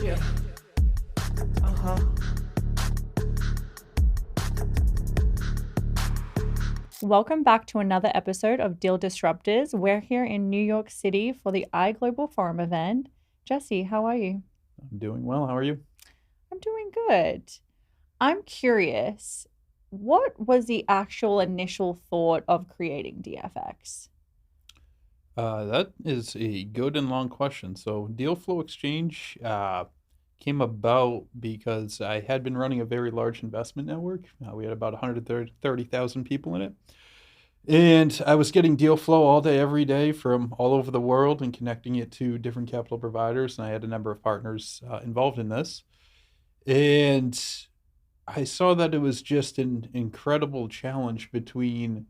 Yeah. Uh-huh. Welcome back to another episode of Deal Disruptors. We're here in New York City for the iGlobal Forum event. Jesse, how are you? I'm doing well. How are you? I'm doing good. I'm curious, what was the actual initial thought of creating DFX? That is a good and long question. So, Deal Flow Exchange came about because I had been running a very large investment network. We had about 130,000 people in it. And I was getting deal flow all day, every day from all over the world and connecting it to different capital providers. And I had a number of partners involved in this. And I saw that it was just an incredible challenge between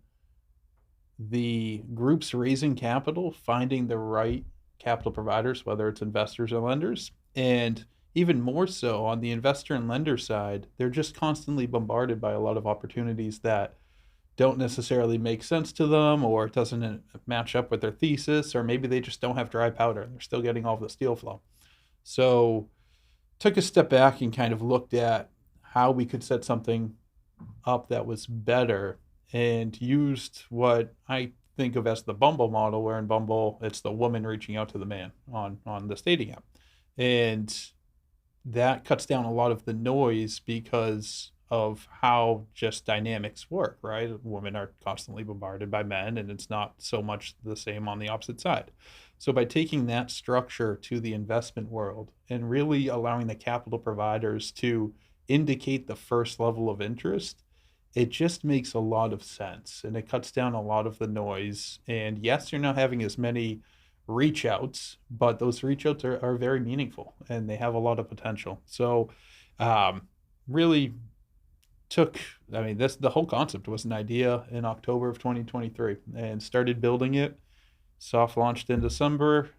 the groups raising capital, finding the right capital providers, whether it's investors or lenders, and even more so on the investor and lender side, they're just constantly bombarded by a lot of opportunities that don't necessarily make sense to them or it doesn't match up with their thesis, or maybe they just don't have dry powder and they're still getting all the deal flow. So took a step back and kind of looked at how we could set something up that was better and used what I think of as the Bumble model, where in Bumble it's the woman reaching out to the man on this dating app, and that cuts down a lot of the noise because of how just dynamics work. Right, women are constantly bombarded by men, and it's not so much the same on the opposite side. So by taking that structure to the investment world and really allowing the capital providers to indicate the first level of interest, it just makes a lot of sense and it cuts down a lot of the noise. And yes, you're not having as many reach outs, but those reach outs are very meaningful and they have a lot of potential. So, really took, I mean, this, the whole concept was an idea in October of 2023 and started building it. Soft launched in December,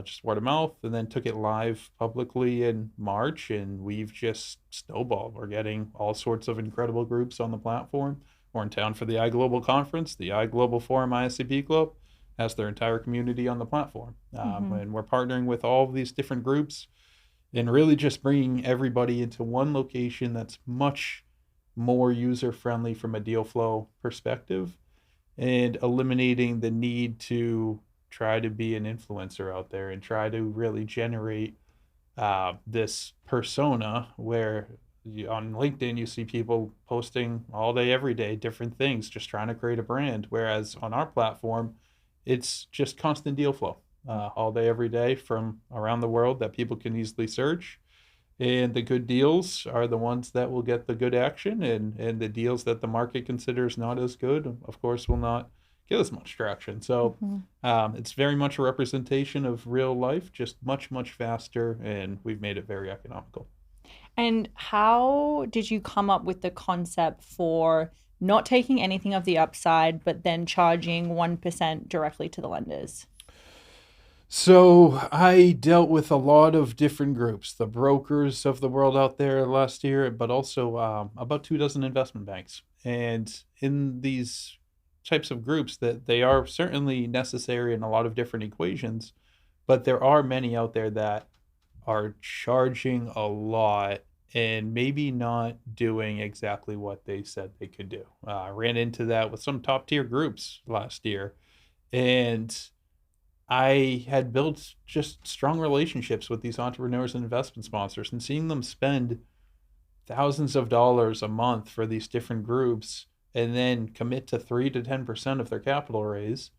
just word of mouth, and then took it live publicly in March. And we've just snowballed. We're getting all sorts of incredible groups on the platform. We're in town for the iGlobal conference. The iGlobal Forum ISCP Club has their entire community on the platform. Mm-hmm. And we're partnering with all of these different groups and really just bringing everybody into one location that's much more user friendly from a deal flow perspective and eliminating the need to try to be an influencer out there and try to really generate this persona where on LinkedIn you see people posting all day, every day, different things, just trying to create a brand. Whereas on our platform, it's just constant deal flow all day, every day from around the world that people can easily search. And the good deals are the ones that will get the good action, and the deals that the market considers not as good, of course, will not get as much traction. So Mm-hmm. it's very much a representation of real life, just much, much faster, and we've made it very economical. And how did you come up with the concept for not taking anything of the upside, but then charging 1% directly to the lenders? So I dealt with a lot of different groups, the brokers of the world out there last year, but also about 2 dozen investment banks. And in these types of groups, that they are certainly necessary in a lot of different equations, but there are many out there that are charging a lot and maybe not doing exactly what they said they could do. I ran into that with some top tier groups last year, and I had built just strong relationships with these entrepreneurs and investment sponsors, and seeing them spend thousands of dollars a month for these different groups and then commit to 3 to 10% of their capital raise.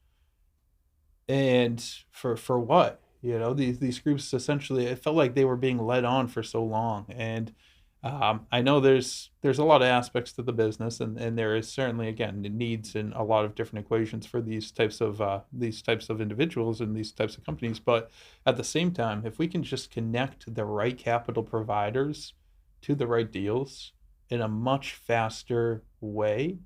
And for what? These groups essentially, it felt like they were being led on for so long. And I know there's a lot of aspects to the business, and there is certainly, again, needs in a lot of different equations for these types of individuals and these types of companies. But at the same time, if we can just connect the right capital providers to the right deals in a much faster way,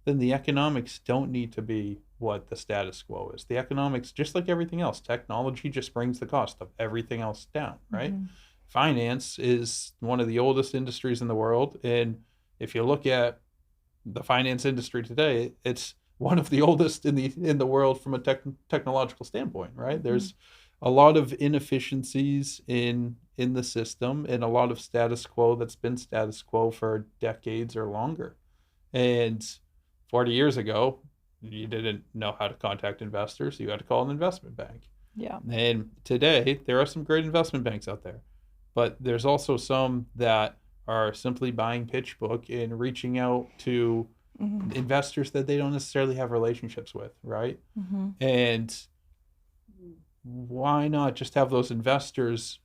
then the economics don't need to be what the status quo is. The economics, just like everything else, technology just brings the cost of everything else down, right? Mm-hmm. Finance is one of the oldest industries in the world. And if you look at the finance industry today, it's one of the oldest in the world from a technological standpoint, right? Mm-hmm. There's a lot of inefficiencies in the system and a lot of status quo that's been status quo for decades or longer. And 40 years ago, you didn't know how to contact investors. You had to call an investment bank. Yeah. And today, there are some great investment banks out there, but there's also some that are simply buying pitch book and reaching out to Mm-hmm. investors that they don't necessarily have relationships with, right? Mm-hmm. And why not just have those investors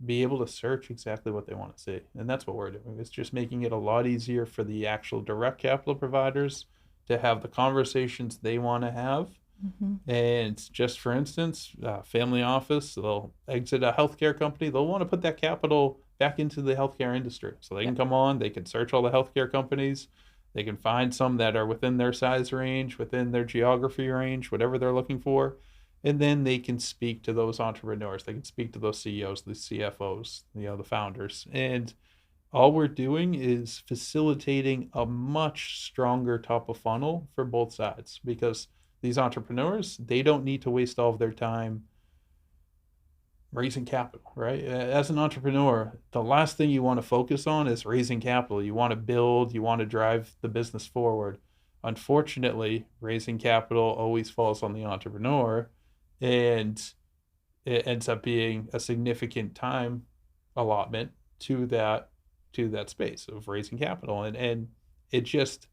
be able to search exactly what they want to see? And that's what we're doing. It's just making it a lot easier for the actual direct capital providers to have the conversations they want to have. Mm-hmm. And just for instance, family office, they'll exit a healthcare company. They'll want to put that capital back into the healthcare industry. So they Yeah. can come on, they can search all the healthcare companies. They can find some that are within their size range, within their geography range, whatever they're looking for. And then they can speak to those entrepreneurs. They can speak to those CEOs, the CFOs, the founders. And all we're doing is facilitating a much stronger top of funnel for both sides because these entrepreneurs, they don't need to waste all of their time raising capital, right? As an entrepreneur, the last thing you want to focus on is raising capital. You want to build, you want to drive the business forward. Unfortunately, raising capital always falls on the entrepreneur, and it ends up being a significant time allotment to that space of raising capital. And it just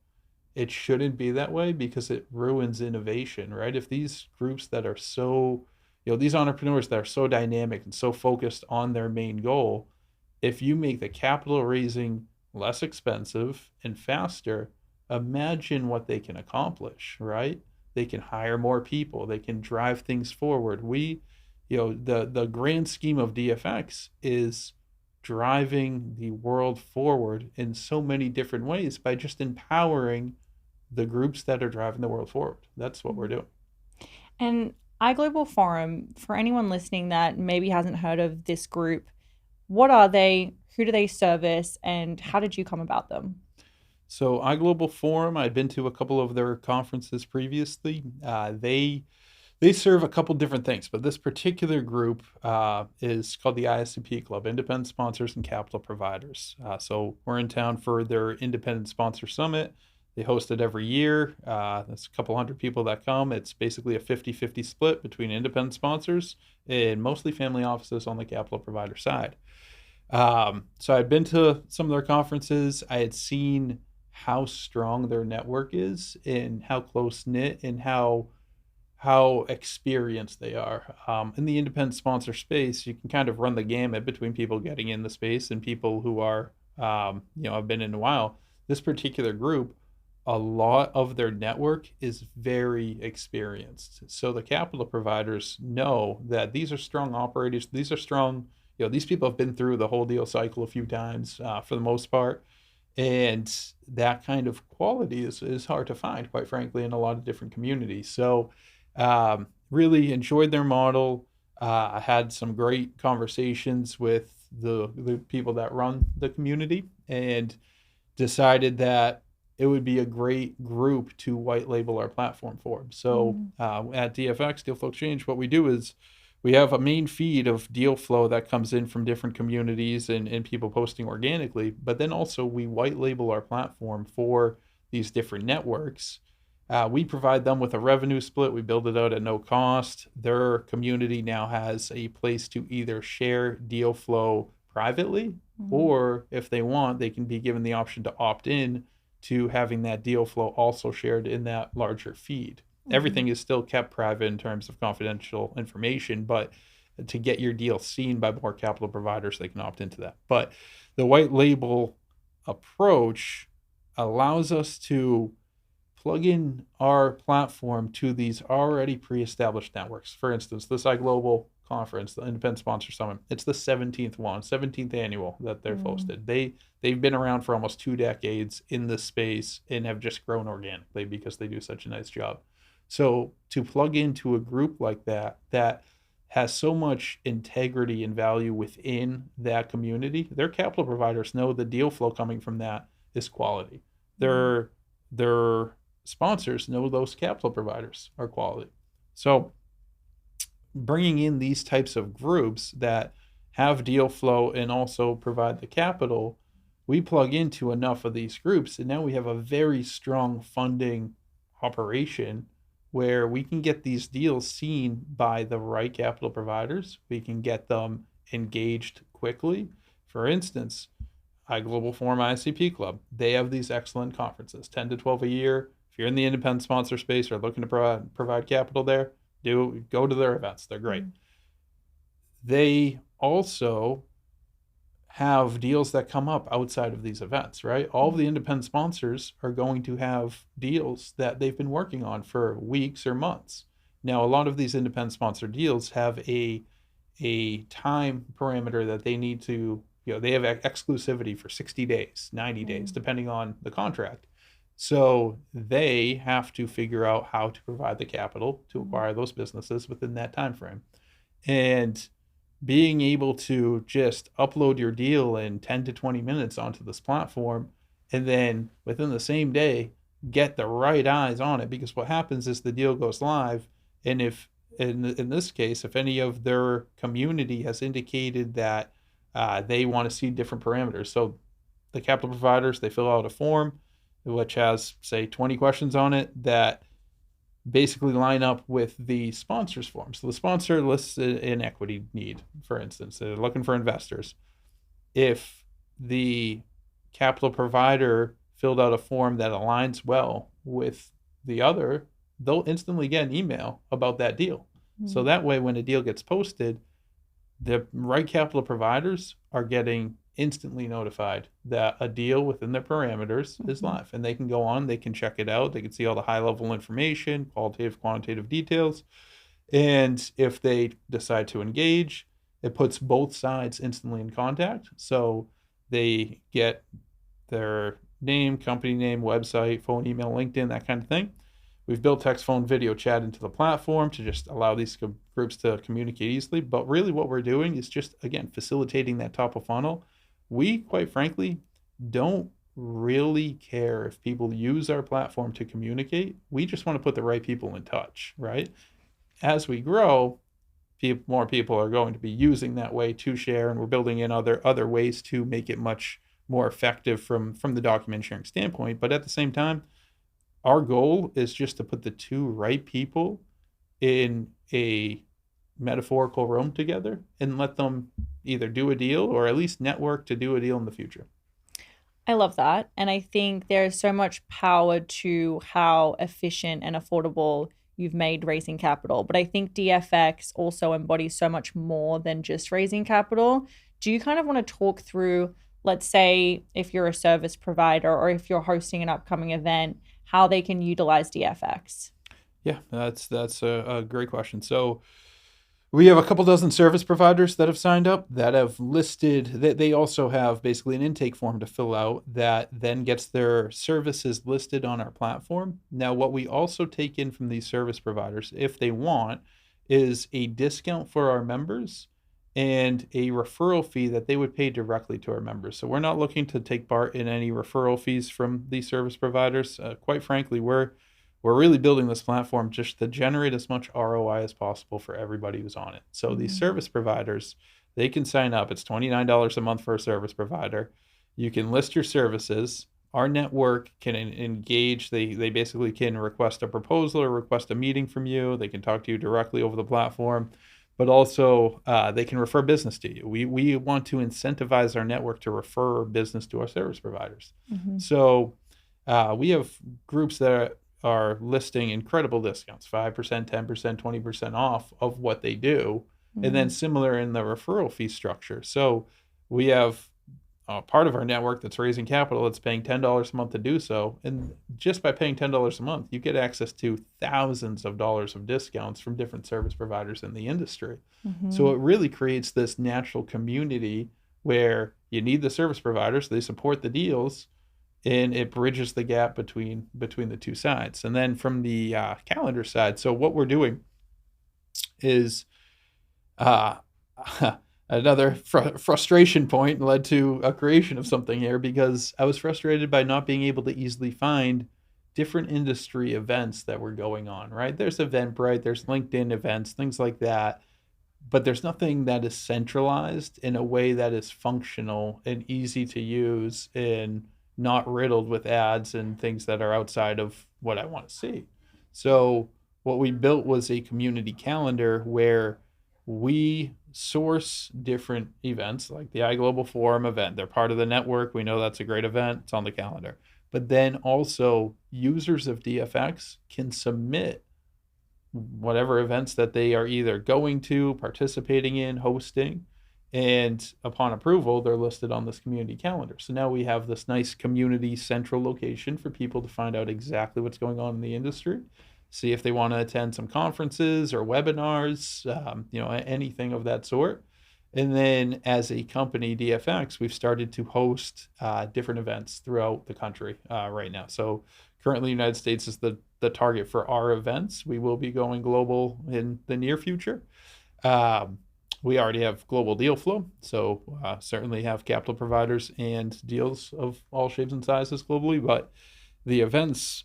it shouldn't be that way because it ruins innovation, right? If these groups that are so, these entrepreneurs that are so dynamic and so focused on their main goal, if you make the capital raising less expensive and faster, imagine what they can accomplish, right? They can hire more people, they can drive things forward. The grand scheme of DFX is driving the world forward in so many different ways by just empowering the groups that are driving the world forward. That's what we're doing. And iGlobal Forum, for anyone listening that maybe hasn't heard of this group, what are they? Who do they service? And how did you come about them? So iGlobal Forum, I'd been to a couple of their conferences previously. They serve a couple different things, but this particular group is called the ISCP Club, Independent Sponsors and Capital Providers. So we're in town for their Independent Sponsor Summit. They host it every year. There's a couple hundred people that come. It's basically a 50-50 split between independent sponsors and mostly family offices on the capital provider side. So I'd been to some of their conferences. I had seen how strong their network is and how close knit and how experienced they are. In the independent sponsor space, you can kind of run the gamut between people getting in the space and people who are, have been in a while. This particular group, a lot of their network is very experienced. So the capital providers know that these are strong operators. These are strong, these people have been through the whole deal cycle a few times for the most part. And that kind of quality is hard to find, quite frankly, in a lot of different communities. So really enjoyed their model. I had some great conversations with the people that run the community and decided that it would be a great group to white label our platform for. So at DFX, Deal Flow Exchange, what we do is we have a main feed of deal flow that comes in from different communities and people posting organically, but then also we white label our platform for these different networks. We provide them with a revenue split. We build it out at no cost. Their community now has a place to either share deal flow privately, or if they want, they can be given the option to opt in to having that deal flow also shared in that larger feed. Everything is still kept private in terms of confidential information, but to get your deal seen by more capital providers, they can opt into that. But the white label approach allows us to plug in our platform to these already pre-established networks. For instance, this iGlobal conference, the Independent Sponsor Summit, it's the 17th annual that they've hosted. They've been around for almost 2 decades in this space and have just grown organically because they do such a nice job. So to plug into a group like that has so much integrity and value within that community, their capital providers know the deal flow coming from that is quality. Their sponsors know those capital providers are quality. So bringing in these types of groups that have deal flow and also provide the capital, we plug into enough of these groups, and now we have a very strong funding operation where we can get these deals seen by the right capital providers. We can get them engaged quickly. For instance, Global Forum ICP Club, they have these excellent conferences, 10 to 12 a year. If you're in the independent sponsor space or looking to provide capital there, go to their events. They're great. They also have deals that come up outside of these events, right? All of the independent sponsors are going to have deals that they've been working on for weeks or months. Now, a lot of these independent sponsor deals have a time parameter that they need to, they have exclusivity for 60 days, 90 days, depending on the contract. So they have to figure out how to provide the capital to acquire those businesses within that time frame. And being able to just upload your deal in 10 to 20 minutes onto this platform, and then within the same day get the right eyes on it, because what happens is the deal goes live, and if in this case, if any of their community has indicated that they want to see different parameters, so the capital providers, they fill out a form which has, say, 20 questions on it that basically line up with the sponsor's form. So the sponsor lists an equity need, for instance. They're looking for investors. If the capital provider filled out a form that aligns well with the other, they'll instantly get an email about that deal. So that way, when a deal gets posted, the right capital providers are getting instantly notified that a deal within their parameters is live, and they can go on, they can check it out, they can see all the high level information, qualitative, quantitative details. And if they decide to engage, it puts both sides instantly in contact. So they get their name, company name, website, phone, email, LinkedIn, that kind of thing. We've built text, phone, video chat into the platform to just allow these groups to communicate easily. But really what we're doing is just, again, facilitating that top of funnel. We, quite frankly, don't really care if people use our platform to communicate. We just want to put the right people in touch, right? As we grow, more people are going to be using that way to share, and we're building in other ways to make it much more effective from the document sharing standpoint. But at the same time, our goal is just to put the two right people in a metaphorical room together and let them either do a deal or at least network to do a deal in the future. I love that. And I think there's so much power to how efficient and affordable you've made raising capital. But I think DFX also embodies so much more than just raising capital. Do you kind of want to talk through, let's say, if you're a service provider or if you're hosting an upcoming event, how they can utilize DFX? Yeah, that's a great question. So we have a couple dozen service providers that have signed up that have listed, they also have basically an intake form to fill out that then gets their services listed on our platform. Now, what we also take in from these service providers, if they want, is a discount for our members and a referral fee that they would pay directly to our members. So we're not looking to take part in any referral fees from these service providers. Quite frankly, we're really building this platform just to generate as much ROI as possible for everybody who's on it. So these service providers, they can sign up. It's $29 a month for a service provider. You can list your services. Our network can engage. They basically can request a proposal or request a meeting from you. They can talk to you directly over the platform, but also they can refer business to you. We want to incentivize our network to refer business to our service providers. So we have groups that are listing incredible discounts, 5%, 10%, 20% off of what they do. And then similar in the referral fee structure. So we have part of our network that's raising capital that's paying $10 a month to do so. And just by paying $10 a month, you get access to thousands of dollars of discounts from different service providers in the industry. So it really creates this natural community where you need the service providers, they support the deals, and it bridges the gap between the two sides. And then from the calendar side, so what we're doing is another frustration point led to a creation of something here, because I was frustrated by not being able to easily find different industry events that were going on, right? There's Eventbrite, there's LinkedIn events, things like that, but there's nothing that is centralized in a way that is functional and easy to use and not riddled with ads and things that are outside of what I want to see. So what we built was a community calendar where we source different events like the iGlobal Forum event. They're part of the network. We know that's a great event. It's on the calendar. But then also users of DFX can submit whatever events that they are either going to, participating in, hosting. And upon approval, they're listed on this community calendar. So now we have this nice community central location for people to find out exactly what's going on in the industry, see if they want to attend some conferences or webinars, anything of that sort. And then as a company, DFX, we've started to host different events throughout the country right now. So currently, the United States is the target for our events. We will be going global in the near future. Um, we already have global deal flow, so certainly have capital providers and deals of all shapes and sizes globally. But the events,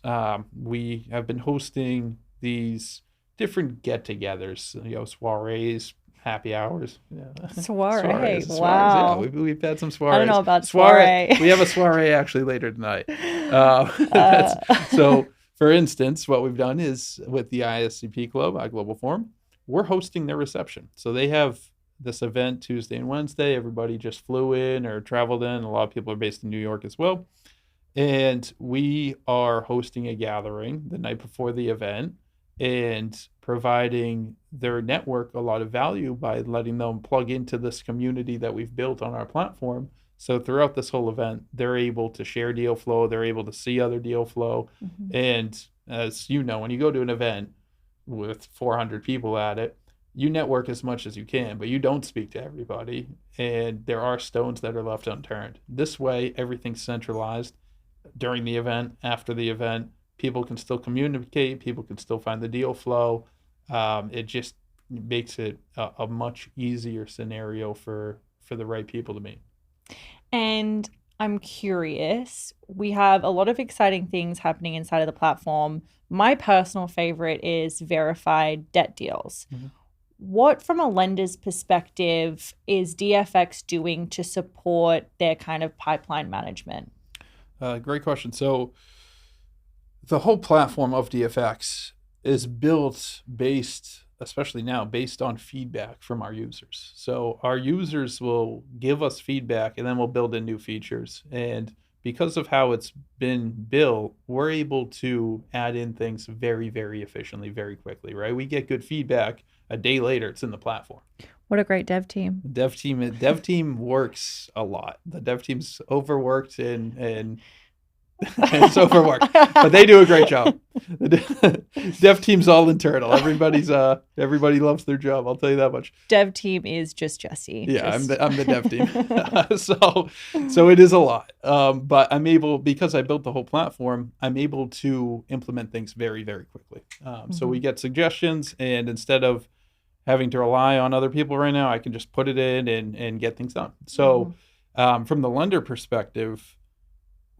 we have been hosting these different get-togethers, soirees, happy hours. Yeah. Soiree. Soirees. Yeah, Wow. we've had some I don't soirees. know about soiree. We have a soiree actually later tonight. Uh, So, for instance, what we've done is with the ISCP Club, Global Forum, we're hosting their reception. So they have this event Tuesday and Wednesday. Everybody just flew in or traveled in. A lot of people are based in New York as well. And we are hosting a gathering the night before the event and providing their network a lot of value by letting them plug into this community that we've built on our platform. So throughout this whole event, they're able to share deal flow, they're able to see other deal flow. mhm. And as you know, when you go to an event with 400 people at it, you network as much as you can, but you don't speak to everybody. And there are stones that are left unturned. This way, everything's centralized during the event, after the event. People can still communicate. People can still find the deal flow. It just makes it a much easier scenario for the right people to meet. And I'm curious, we have a lot of exciting things happening inside of the platform. My personal favorite is verified debt deals. Mhm. What, from a lender's perspective, is DFX doing to support their kind of pipeline management? Great question. So the whole platform of DFX is built based, especially now, based on feedback from our users. So our users will give us feedback and then we'll build in new features. And because of how it's been built, we're able to add in things very, very efficiently, very quickly, right? We get good feedback. A day later, it's in the platform. What a great dev team. Dev team works a lot. The dev team's overworked and it's overworked, but they do a great job. The dev team's all internal. Everybody loves their job. I'll tell you that much. Dev team is just Jesse. Yeah, Just... I'm the dev team. So it is a lot. But I'm able, because I built the whole platform, I'm able to implement things very, very quickly. So we get suggestions, and instead of having to rely on other people right now, I can just put it in and get things done. So from the lender perspective,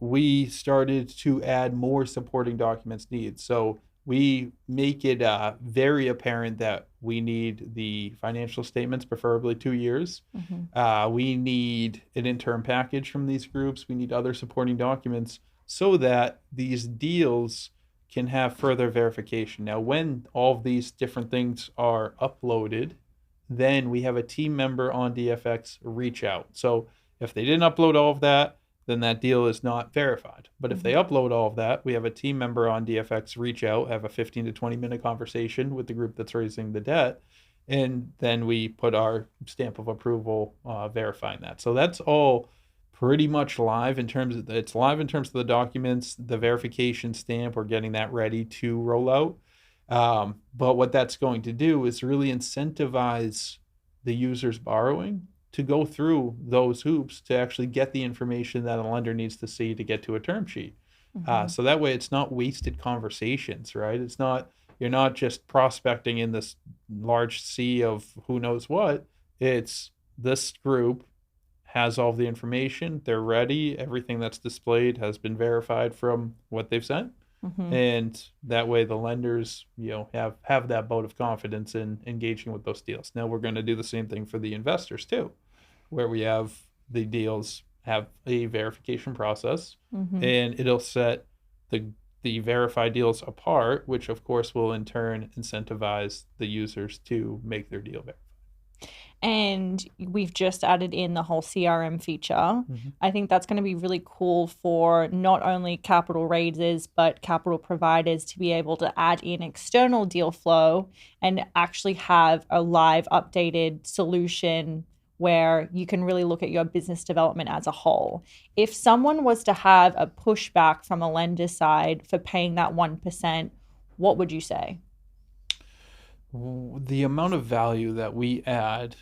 we started to add more supporting documents needs. So we make it very apparent that we need the financial statements, preferably 2 years. We need an interim package from these groups. We need other supporting documents so that these deals can have further verification. Now, when all of these different things are uploaded, then we have a team member on DFX reach out. So if they didn't upload all of that, then that deal is not verified. But if they upload all of that, we have a team member on DFX reach out, have a 15 to 20-minute conversation with the group that's raising the debt, and then we put our stamp of approval verifying that. So that's all pretty much live in terms of the documents, the verification stamp. We're getting that ready to roll out. But what that's going to do is really incentivize the users borrowing to go through those hoops to actually get the information that a lender needs to see to get to a term sheet. So that way it's not wasted conversations, right? You're not just prospecting in this large sea of who knows what. It's this group has all the information, they're ready, everything that's displayed has been verified from what they've sent. Mm-hmm. And that way the lenders, have that vote of confidence in engaging with those deals. Now we're going to do the same thing for the investors too, where we have the deals have a verification process, Mm-hmm. and it'll set the verified deals apart, which of course will in turn incentivize the users to make their deal verified. And we've just added in the whole CRM feature. Mm-hmm. I think that's going to be really cool for not only capital raisers, but capital providers to be able to add in external deal flow and actually have a live updated solution where you can really look at your business development as a whole. If someone was to have a pushback from a lender side for paying that 1%, what would you say? The amount of value that we add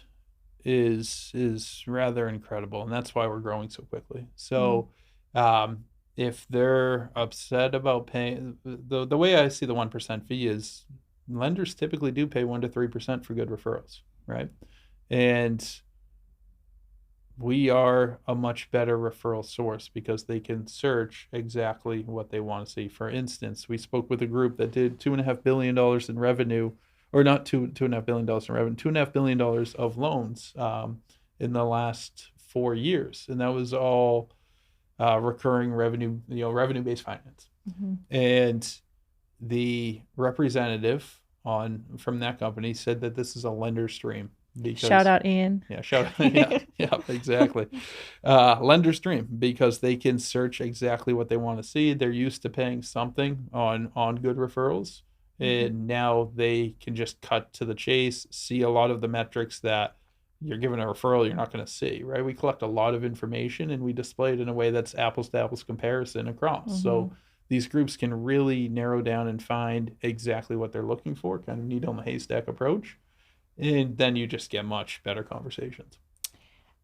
is rather incredible, and that's why we're growing so quickly. Mm, So, um, if they're upset about paying, the way I see the 1% fee is lenders typically do pay 1 to 3% for good referrals, right? And we are a much better referral source because they can search exactly what they want to see. For instance, we spoke with a group that did $2.5 billion in revenue, or not $2.5 billion in revenue, $2.5 billion of loans in the last 4 years, and that was all recurring revenue, revenue based finance. mhm. And the representative on from that company said that this is a lender stream Shout because out, Ian. yeah, shout yeah, yeah, exactly. Lender's dream because they can search exactly what they want to see. They're used to paying something on good referrals, Mhm. and now they can just cut to the chase, see a lot of the metrics that you're given a referral you're not going to see, right? We collect a lot of information and we display it in a way that's apples to apples comparison across. So Mhm. these groups can really narrow down and find exactly what they're looking for, kind of needle in the haystack approach, and then you just get much better conversations.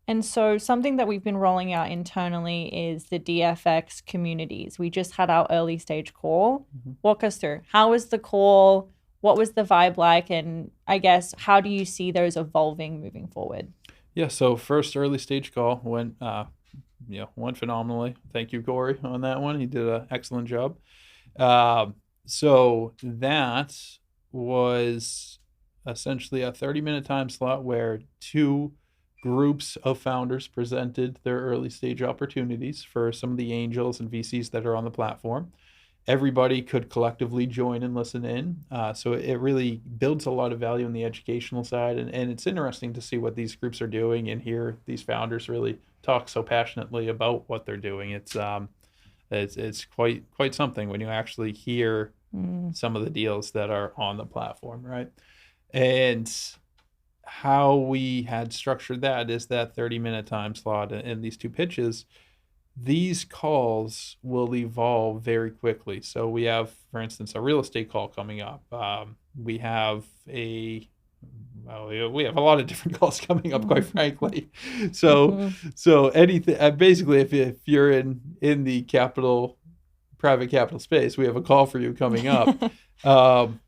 And so, something that we've been rolling out internally is the DFX communities. We just had our early stage call. Mhm. Walk us through, how was the call? What was the vibe like? And I guess, how do you see those evolving moving forward? Yeah, so first early stage call went phenomenally. Thank you, Corey, on that one. He did an excellent job. So that was essentially a 30-minute time slot where two groups of founders presented their early stage opportunities for some of the angels and VCs that are on the platform. Everybody could collectively join and listen in. So it really builds a lot of value on the educational side. And it's interesting to see what these groups are doing and hear these founders really talk so passionately about what they're doing. It's quite something when you actually hear Mm, some of the deals that are on the platform, right? And how we had structured that is that 30-minute time slot and these two pitches. These calls will evolve very quickly. So we have, for instance, a real estate call coming up. We have a well, we have a lot of different calls coming up, quite frankly. So, mhm. so anything basically, if you're in the private capital space, we have a call for you coming up. Um,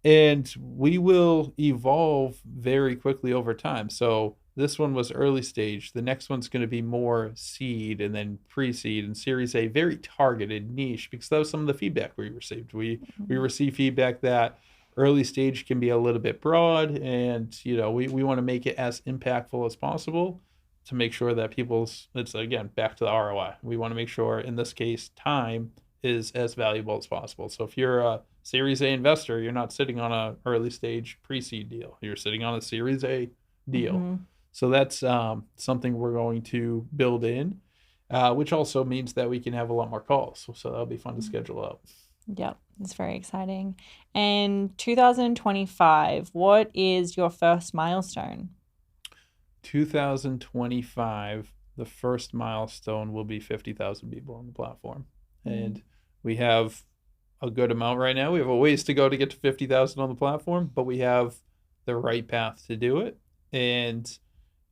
and we will evolve very quickly over time. So this one was early stage. The next one's going to be more seed and then pre-seed and Series A, very targeted niche because that was some of the feedback we received. We received feedback that early stage can be a little bit broad, and we want to make it as impactful as possible to make sure that people's it's again back to the ROI. We want to make sure in this case time is as valuable as possible. So if you're a Series A investor, you're not sitting on a early stage pre-seed deal. You're sitting on a Series A deal. Mhm. So that's something we're going to build in, which also means that we can have a lot more calls. So that'll be fun to schedule out. Yep, it's very exciting. And 2025, what is your first milestone? 2025, the first milestone will be 50,000 people on the platform. Mm, And we have a good amount right now. We have a ways to go to get to 50,000 on the platform, but we have the right path to do it. And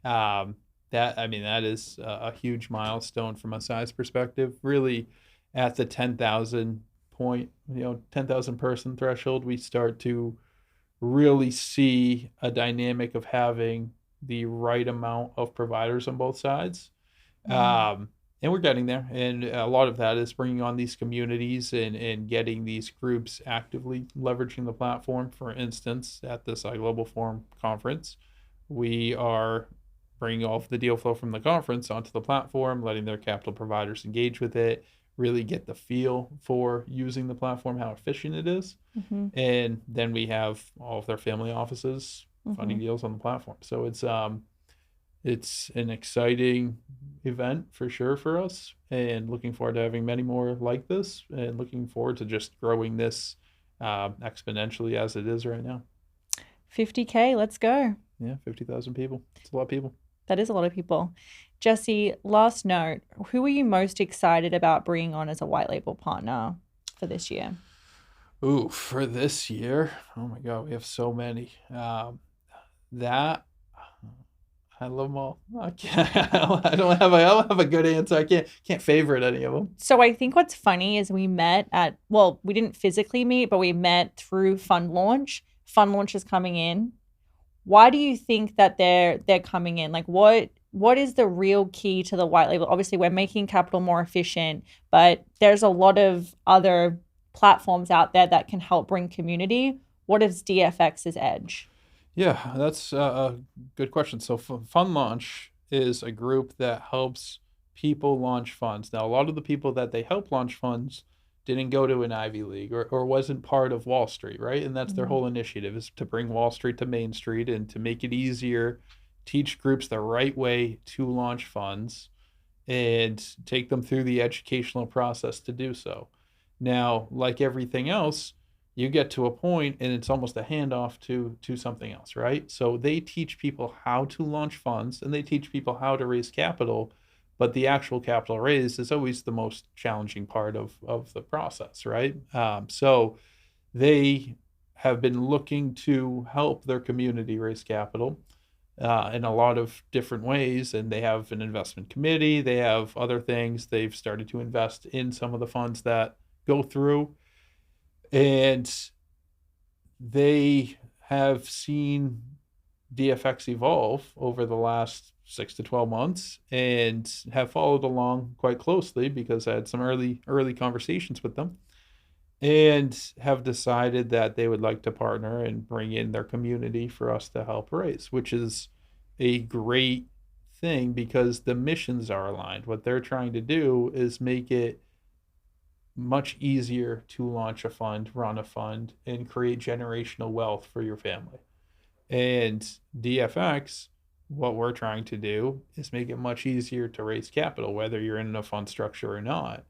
um, that is a huge milestone from a size perspective. Really, at the 10,000 point, 10,000 person threshold, we start to really see a dynamic of having the right amount of providers on both sides. mm, Um, And we're getting there. And a lot of that is bringing on these communities and getting these groups actively leveraging the platform. For instance, at this iGlobal Forum conference, we are bringing all of the deal flow from the conference onto the platform, letting their capital providers engage with it, really get the feel for using the platform, how efficient it is. Mm-hmm. And then we have all of their family offices Mm-hmm. funding deals on the platform. So it's an exciting event for sure for us, and looking forward to having many more like this, and looking forward to just growing this exponentially as it is right now. 50K, let's go. Yeah, 50,000 people. It's a lot of people. That is a lot of people. Jesse, last note, who are you most excited about bringing on as a white label partner for this year? Ooh, for this year, oh my God, we have so many. That I love them all. I can't. I don't have a good answer. I can't favorite any of them. So I think what's funny is we met at, well, we didn't physically meet, but we met through Fund Launch. Fund Launch is coming in. Why do you think that they're coming in? Like what is the real key to the white label? Obviously, we're making capital more efficient, but there's a lot of other platforms out there that can help bring community. What is DFX's edge? Yeah, that's a good question. So, Fund Launch is a group that helps people launch funds. Now, a lot of the people that they help launch funds didn't go to an Ivy League or wasn't part of Wall Street, right? And that's their Mhm. whole initiative is to bring Wall Street to Main Street and to make it easier, teach groups the right way to launch funds and take them through the educational process to do so. Now, like everything else, you get to a point and it's almost a handoff to something else, right? So they teach people how to launch funds and they teach people how to raise capital, but the actual capital raised is always the most challenging part of the process, right? So they have been looking to help their community raise capital in a lot of different ways. And they have an investment committee, they have other things. They've started to invest in some of the funds that go through. And they have seen DFX evolve over the last 6 to 12 months and have followed along quite closely because I had some early conversations with them and have decided that they would like to partner and bring in their community for us to help raise, which is a great thing because the missions are aligned. What they're trying to do is make it much easier to launch a fund, run a fund, and create generational wealth for your family. And DFX, what we're trying to do is make it much easier to raise capital, whether you're in a fund structure or not.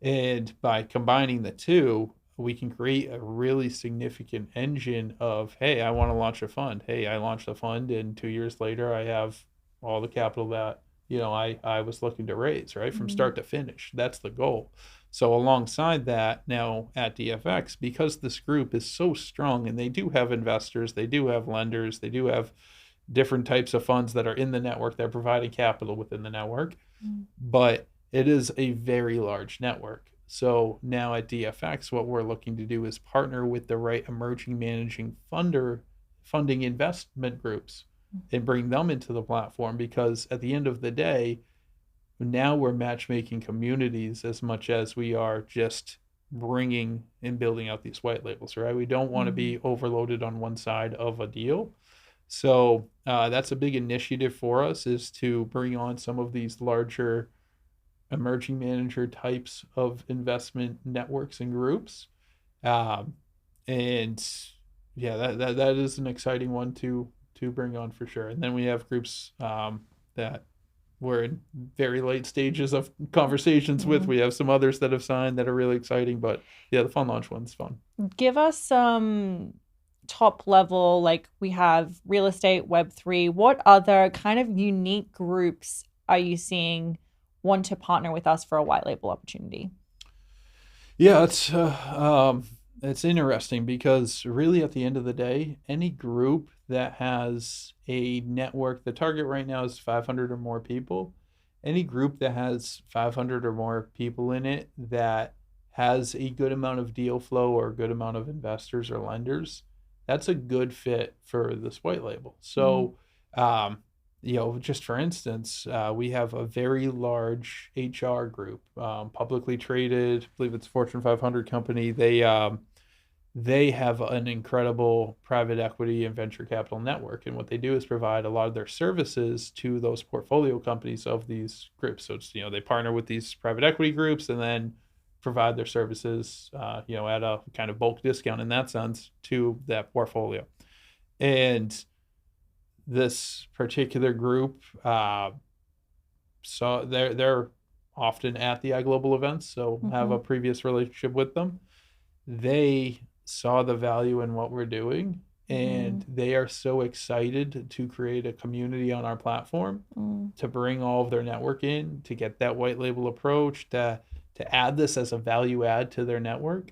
And by combining the two, we can create a really significant engine of, hey, I want to launch a fund. Hey, I launched a fund, and 2 years later, I have all the capital that I was looking to raise, right, from Mhm. start to finish. That's the goal. So alongside that, now at DFX, because this group is so strong, and they do have investors, they do have lenders, they do have different types of funds that are in the network. They're providing capital within the network, but it is a very large network. So now at DFX, what we're looking to do is partner with the right emerging managing funding investment groups and bring them into the platform because at the end of the day, now we're matchmaking communities as much as we are just bringing and building out these white labels, right? We don't want to Mhm. be overloaded on one side of a deal. So that's a big initiative for us is to bring on some of these larger emerging manager types of investment networks and groups. Um, and yeah, that is an exciting one to bring on for sure. And then we have groups that we're in very late stages of conversations with. Mhm. We have some others that have signed that are really exciting, but yeah, the fun launch one's fun. Give us some top level, like we have real estate, Web3. What other kind of unique groups are you seeing want to partner with us for a white label opportunity? Yeah, it's interesting because really at the end of the day, any group that has a network, the target right now is 500 or more people. Any group that has 500 or more people in it that has a good amount of deal flow or a good amount of investors or lenders, that's a good fit for this white label. Mm. So, um, just for instance, we have a very large HR group, publicly traded. I believe it's a Fortune 500 company. They have an incredible private equity and venture capital network, and what they do is provide a lot of their services to those portfolio companies of these groups. So it's, they partner with these private equity groups and then provide their services, at a kind of bulk discount in that sense to that portfolio. And this particular group, so they're often at the iGlobal events, so have a previous relationship with them. They saw the value in what we're doing, and they are so excited to create a community on our platform, to bring all of their network in, to get that white label approach, to add this as a value add to their network,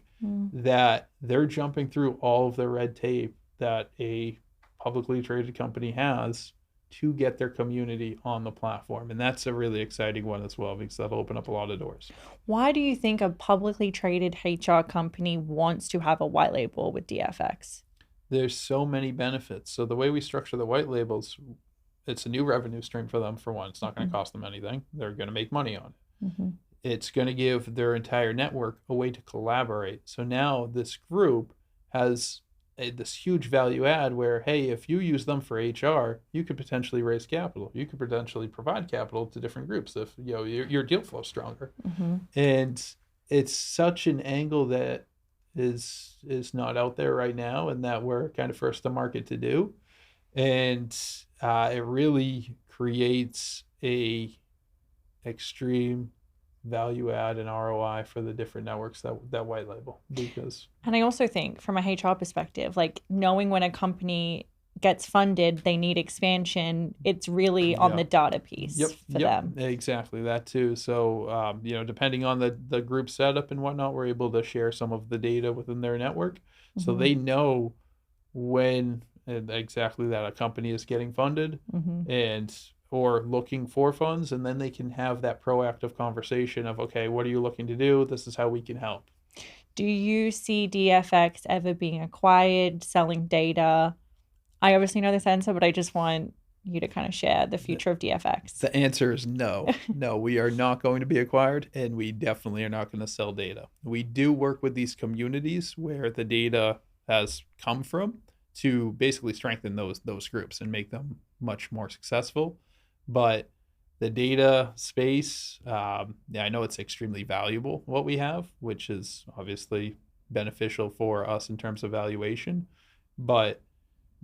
that they're jumping through all of the red tape that a publicly traded company has to get their community on the platform. And that's a really exciting one as well, because that'll open up a lot of doors. Why do you think a publicly traded HR company wants to have a white label with DFX? There's so many benefits. So the way we structure the white labels, it's a new revenue stream for them. For one, it's not going to cost them anything. They're going to make money on it. It's going to give their entire network a way to collaborate. So now this group has this huge value add where, hey, if you use them for HR, you could potentially raise capital. You could potentially provide capital to different groups if your deal flow is stronger. And it's such an angle that is not out there right now, and that we're kind of first to market to do. And it really creates a extreme value add and ROI for the different networks that white label. And I also think from a HR perspective, like knowing when a company gets funded, they need expansion, it's really on the data piece for them. Exactly, that too. So depending on the group setup and whatnot, we're able to share some of the data within their network, so they know when exactly that a company is getting funded and or looking for funds, and then they can have that proactive conversation of, okay, what are you looking to do? This is how we can help. Do you see DFX ever being acquired, selling data? I obviously know this answer, but I just want you to kind of share the future of DFX. The answer is no. No, we are not going to be acquired, and we definitely are not going to sell data. We do work with these communities where the data has come from to basically strengthen those groups and make them much more successful. But the data space, I know it's extremely valuable, what we have, which is obviously beneficial for us in terms of valuation, but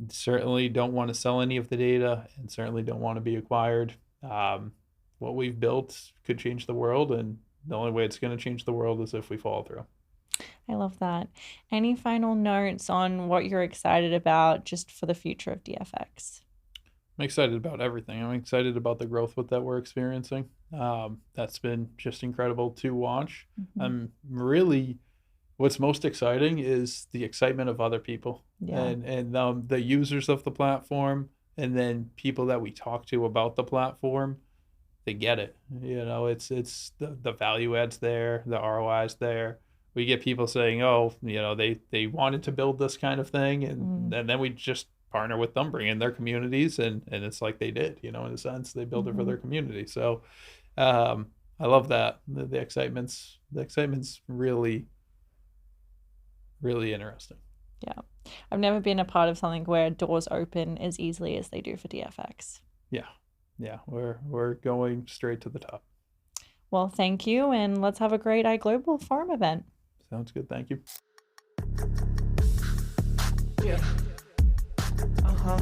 certainly don't want to sell any of the data and certainly don't want to be acquired. What we've built could change the world, and the only way it's going to change the world is if we follow through. I love that. Any final notes on what you're excited about just for the future of DFX? I'm excited about everything. I'm excited about the growth that we're experiencing. That's been just incredible to watch. I'm really, what's most exciting is the excitement of other people and the users of the platform, and then people that we talk to about the platform. They get it. It's the value adds there, the ROI's there. We get people saying, oh, they wanted to build this kind of thing, and then we just partner with them, bring in their communities, and it's like they did, in a sense, they built it for their community. So I love that. The excitement's really, really interesting. Yeah. I've never been a part of something where doors open as easily as they do for DFX. Yeah. We're going straight to the top. Well, thank you, and let's have a great iGlobal Forum event. Sounds good. Thank you. Yeah. Uh-huh.